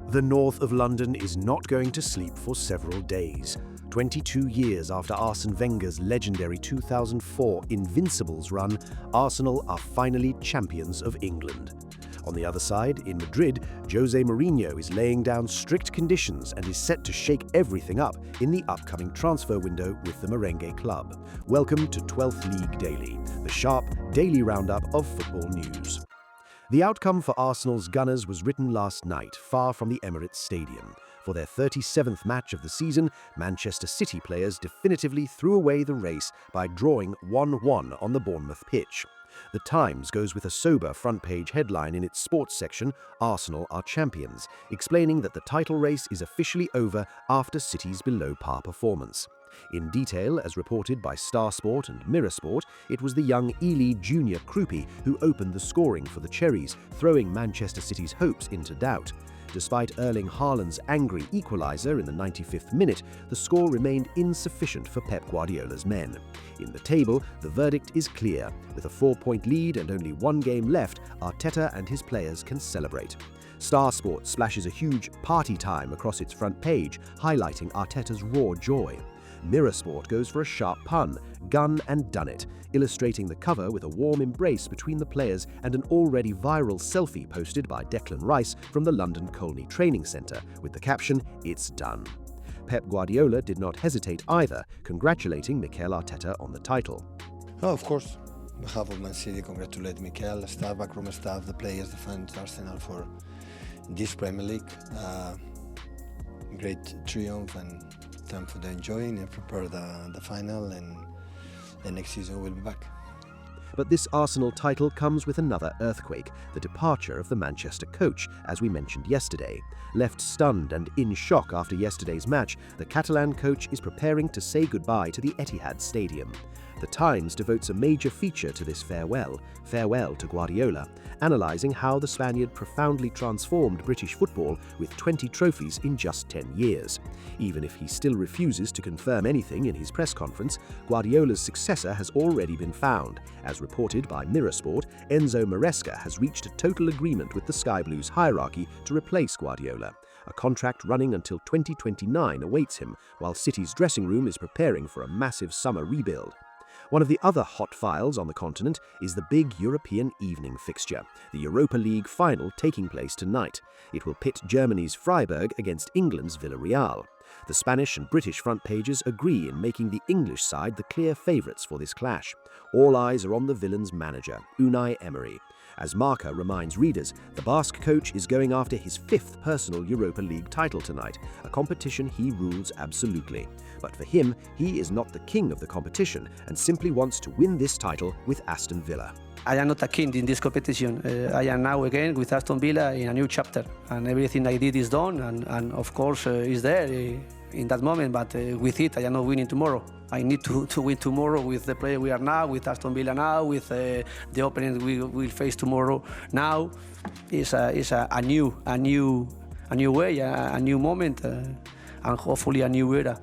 The north of London is not going to sleep for several days. 22 years after Arsene Wenger's legendary 2004 Invincibles run, Arsenal are finally champions of England. On the other side, in Madrid, José Mourinho is laying down strict conditions and is set to shake everything up in the upcoming transfer window with the Merengue club. Welcome to 12th League Daily, the sharp daily roundup of football news. The outcome for Arsenal's Gunners was written last night, far from the Emirates Stadium. For their 37th match of the season, Manchester City players definitively threw away the race by drawing 1-1 on the Bournemouth pitch. The Times goes with a sober front-page headline in its sports section, "Arsenal are champions," explaining that the title race is officially over after City's below-par performance. In detail, as reported by Star Sport and Mirror Sport, it was the young Ely Junior Krupi who opened the scoring for the Cherries, throwing Manchester City's hopes into doubt. Despite Erling Haaland's angry equaliser in the 95th minute, the score remained insufficient for Pep Guardiola's men. In the table, the verdict is clear. With a 4-point lead and only one game left, Arteta and his players can celebrate. Star Sport splashes a huge party time across its front page, highlighting Arteta's raw joy. Mirror Sport goes for a sharp pun, "Gun and done it," illustrating the cover with a warm embrace between the players and an already viral selfie posted by Declan Rice from the London Colney Training Centre, with the caption, "It's done." Pep Guardiola did not hesitate either, congratulating Mikel Arteta on the title. Oh, of course. On behalf of Man City, congratulate Mikel, staff, backroom staff, the players, the fans, Arsenal for this Premier League. Great triumph and time for the enjoying and prepare the final, and the next season we'll be back. But this Arsenal title comes with another earthquake, the departure of the Manchester coach, as we mentioned yesterday. Left stunned and in shock after yesterday's match, the Catalan coach is preparing to say goodbye to the Etihad Stadium. The Times devotes a major feature to this farewell to Guardiola, analysing how the Spaniard profoundly transformed British football with 20 trophies in just 10 years. Even if he still refuses to confirm anything in his press conference, Guardiola's successor has already been found. As reported by Mirror Sport, Enzo Maresca has reached a total agreement with the Sky Blues hierarchy to replace Guardiola. A contract running until 2029 awaits him, while City's dressing room is preparing for a massive summer rebuild. One of the other hot files on the continent is the big European evening fixture, the Europa League final taking place tonight. It will pit Germany's Freiburg against England's Villarreal. The Spanish and British front pages agree in making the English side the clear favourites for this clash. All eyes are on the villains' manager, Unai Emery. As Marc reminds readers, the Basque coach is going after his 5th personal Europa League title tonight, a competition he rules absolutely. But for him, he is not the king of the competition and simply wants to win this title with Aston Villa. I am not a king in this competition. I am now again with Aston Villa in a new chapter, and everything I did is done, and of course is there in that moment, but with it I am not winning tomorrow. I need to win tomorrow with the player we are now, with Aston Villa now, with the opponent we will face tomorrow. Now is a new way, a new moment, and hopefully a new era.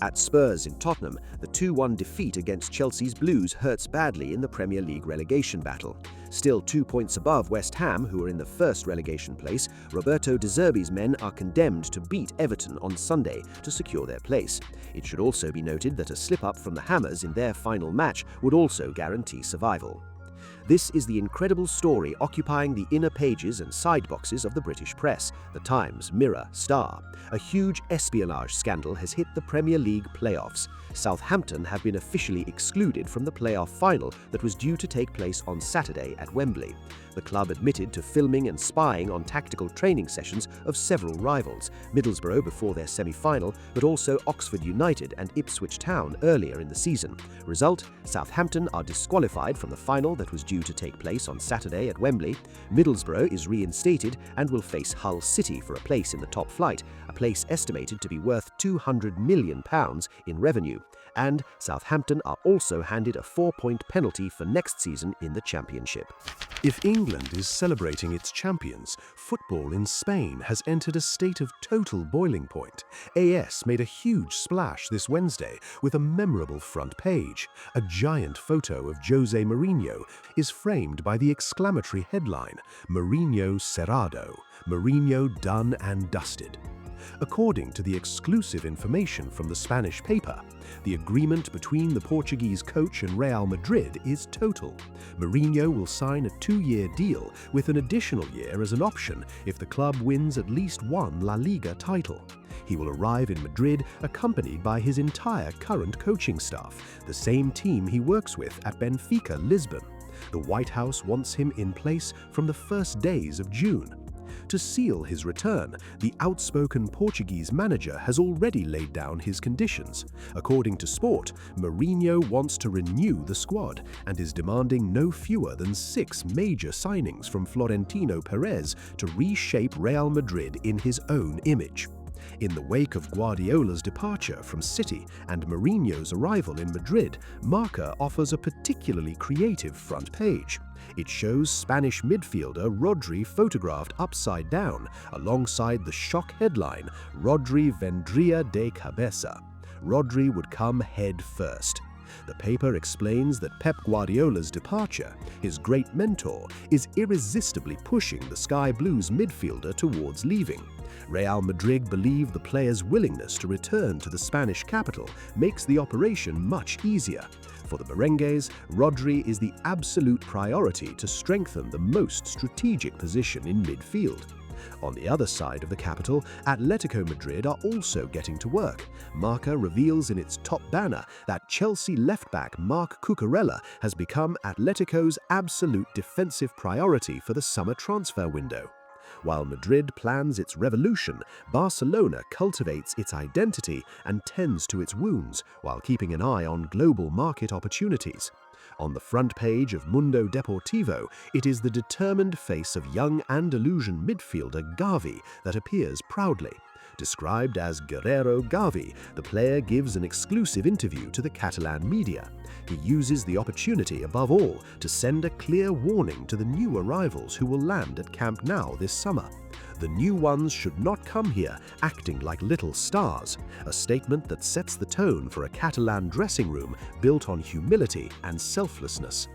At Spurs in Tottenham, the 2-1 defeat against Chelsea's Blues hurts badly in the Premier League relegation battle. Still 2 points above West Ham, who are in the first relegation place, Roberto De Zerbi's men are condemned to beat Everton on Sunday to secure their place. It should also be noted that a slip-up from the Hammers in their final match would also guarantee survival. This is the incredible story occupying the inner pages and side boxes of the British press, the Times, Mirror, Star. A huge espionage scandal has hit the Premier League playoffs. Southampton have been officially excluded from the playoff final that was due to take place on Saturday at Wembley. The club admitted to filming and spying on tactical training sessions of several rivals, Middlesbrough before their semi-final, but also Oxford United and Ipswich Town earlier in the season. Result: Southampton are disqualified from the final that was due to take place on Saturday at Wembley. Middlesbrough is reinstated and will face Hull City for a place in the top flight, a place estimated to be worth £200 million in revenue. And Southampton are also handed a 4-point penalty for next season in the Championship. If England is celebrating its champions, football in Spain has entered a state of total boiling point. AS made a huge splash this Wednesday with a memorable front page. A giant photo of José Mourinho is framed by the exclamatory headline, Mourinho cerrado, Mourinho done and dusted. According to the exclusive information from the Spanish paper, the agreement between the Portuguese coach and Real Madrid is total. Mourinho will sign a 2-year deal with an additional year as an option if the club wins at least one La Liga title. He will arrive in Madrid accompanied by his entire current coaching staff, the same team he works with at Benfica Lisbon. The White House wants him in place from the first days of June. To seal his return, the outspoken Portuguese manager has already laid down his conditions. According to Sport, Mourinho wants to renew the squad and is demanding no fewer than 6 major signings from Florentino Perez to reshape Real Madrid in his own image. In the wake of Guardiola's departure from City and Mourinho's arrival in Madrid, Marc offers a particularly creative front page. It shows Spanish midfielder Rodri photographed upside down, alongside the shock headline, Rodri vendría de cabeza. Rodri would come head first. The paper explains that Pep Guardiola's departure, his great mentor, is irresistibly pushing the Sky Blues midfielder towards leaving. Real Madrid believe the player's willingness to return to the Spanish capital makes the operation much easier. For the Merengues, Rodri is the absolute priority to strengthen the most strategic position in midfield. On the other side of the capital, Atlético Madrid are also getting to work. Marc reveals in its top banner that Chelsea left-back Marc Cucurella has become Atlético's absolute defensive priority for the summer transfer window. While Madrid plans its revolution, Barcelona cultivates its identity and tends to its wounds while keeping an eye on global market opportunities. On the front page of Mundo Deportivo, it is the determined face of young Andalusian midfielder Gavi that appears proudly. Described as Guerrero Gavi, the player gives an exclusive interview to the Catalan media. He uses the opportunity above all to send a clear warning to the new arrivals who will land at Camp Nou this summer. The new ones should not come here acting like little stars, a statement that sets the tone for a Catalan dressing room built on humility and selflessness.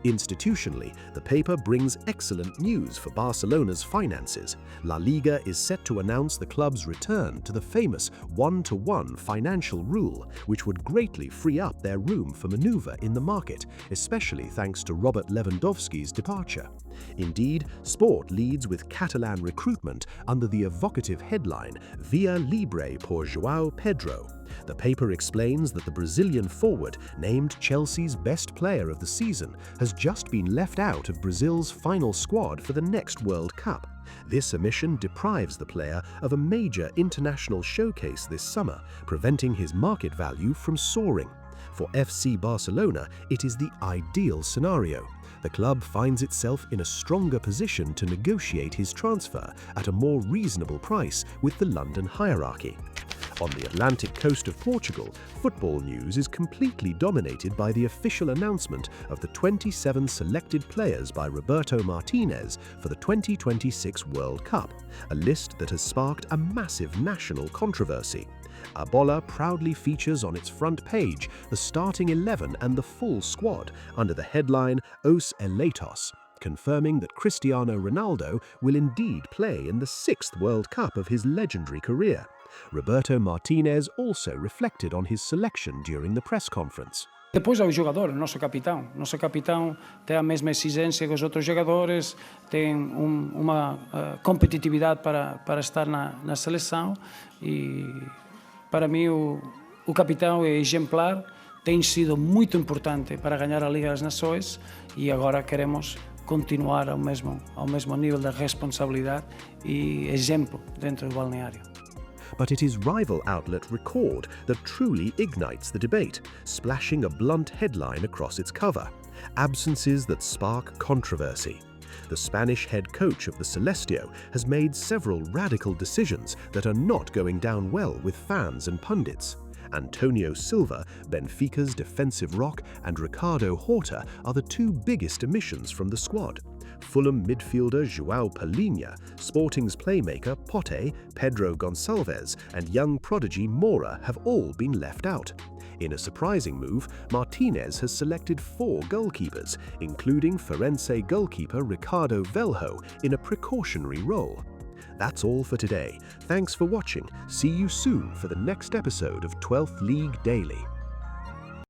Institutionally, the paper brings excellent news for Barcelona's finances. La Liga is set to announce the club's return to the famous 1-to-1 financial rule, which would greatly free up their room for maneuver in the market, especially thanks to Robert Lewandowski's departure. Indeed, Sport leads with Catalan recruitment under the evocative headline Via Libre por João Pedro. The paper explains that the Brazilian forward, named Chelsea's best player of the season, has just been left out of Brazil's final squad for the next World Cup. This omission deprives the player of a major international showcase this summer, preventing his market value from soaring. For FC Barcelona, it is the ideal scenario. The club finds itself in a stronger position to negotiate his transfer at a more reasonable price with the London hierarchy. On the Atlantic coast of Portugal, football news is completely dominated by the official announcement of the 27 selected players by Roberto Martinez for the 2026 World Cup, a list that has sparked a massive national controversy. A Bola proudly features on its front page the starting 11 and the full squad under the headline Os Eleitos, confirming that Cristiano Ronaldo will indeed play in the 6th World Cup of his legendary career. Roberto Martinez also reflected on his selection during the press conference. Depois há o jogador, o nosso capitão. O nosso capitão tem a mesma exigência que os outros jogadores, tem uma competitividade para estar na seleção e para mim o capitão é exemplar, tem sido muito importante para ganhar a Liga das Nações e agora queremos continuar ao mesmo nível de responsabilidade e exemplo dentro do balneário. But it is rival outlet Record that truly ignites the debate, splashing a blunt headline across its cover: absences that spark controversy. The Spanish head coach of the Celestio has made several radical decisions that are not going down well with fans and pundits. Antonio Silva, Benfica's defensive rock, and Ricardo Horta are the two biggest omissions from the squad. Fulham midfielder João Palhinha, Sporting's playmaker Pote, Pedro Gonçalves, and young prodigy Moura have all been left out. In a surprising move, Martinez has selected 4 goalkeepers, including Firenze goalkeeper Ricardo Velho in a precautionary role. That's all for today. Thanks for watching. See you soon for the next episode of 12th League Daily.